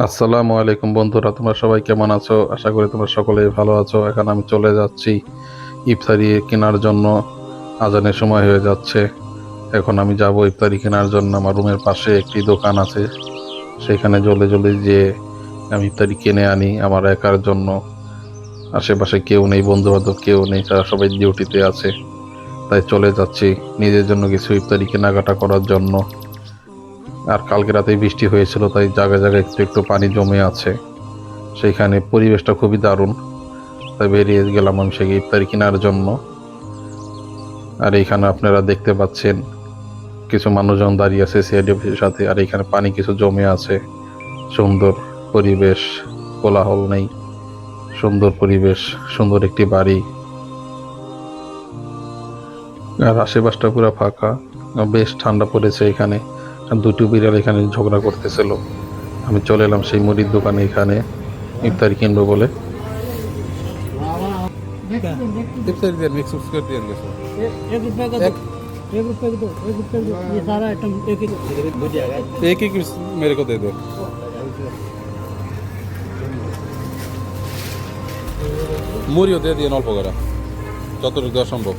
আসসালামু আলাইকুম বন্ধুরা, তোমরা সবাই কেমন আছো? আশা করি তোমরা সকলেই ভালো আছো। এখন আমি চলে যাচ্ছি ইফতারি কেনার জন্য। আজানের সময় হয়ে যাচ্ছে। এখন আমি যাব ইফতারি কেনার জন্য। আমার রুমের পাশে একটি দোকান আছে, সেখানে জলদি জলদি যে আমি ইফতারি কিনে আনি আমার একার জন্য। আশেপাশে কেউ নেই, বন্ধু বান্ধব কেউ নেই, তারা সবাই ডিউটিতে আছে। তাই চলে যাচ্ছি নিজের জন্য কিছু ইফতারি কেনাকাটা করার জন্য। আর কালকে রাতে বৃষ্টি হয়েছিল, তাই জায়গায় জায়গায় একটু একটু পানি জমে আছে। সেইখানে পরিবেশটা খুবই দারুণ, তাই বেরিয়ে গেলাম আমি সেই ইফতারি কেনার জন্য। আর এইখানে আপনারা দেখতে পাচ্ছেন কিছু মানুষজন দাঁড়িয়ে আছে সিআইডির সাথে, আর এখানে পানি কিছু জমে আছে। সুন্দর পরিবেশ, কোলাহল নেই, সুন্দর পরিবেশ, সুন্দর একটি বাড়ি। আর আশেপাশটা পুরো ফাঁকা, বেশ ঠান্ডা পড়েছে এখানে। আর দুটো বিড়াল এখানে ঝগড়া করতেছিল। আমি চলে এলাম সেই মুড়ির দোকানে এখানে ইফতারি কিনবো বলে। इफ्तारी देर मिक्स उक्स कर दिया कैसे एक रुपए का एक एक रुपए का दो, एक रुपए का दो। ये सारा आइटम एक एक एक एक मेरे को दे दो মুড়িও দিয়ে দিয়ে অল্প করে যতটুকু দেওয়া সম্ভব।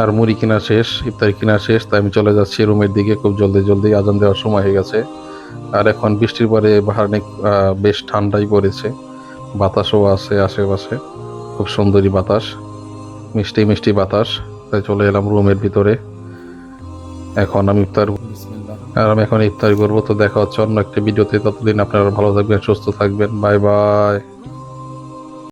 আর মুড়ি কেনা শেষ, ইফতারি কেনা শেষ, তাই আমি চলে যাচ্ছি রুমের দিকে। খুব জলদি জলদি আজান দেওয়ার সময় হয়ে গেছে। আর এখন বৃষ্টির পরে বাহারে বেশ ঠান্ডাই পড়েছে, বাতাসও আছে আশেপাশে, খুব সুন্দরী বাতাস, মিষ্টি মিষ্টি বাতাস। তাই চলে এলাম রুমের ভিতরে। এখন আমি ইফতার করবো। তো দেখা হচ্ছে অন্য একটা ভিডিওতে। ততদিন আপনারা ভালো থাকবেন, সুস্থ থাকবেন। Bye bye.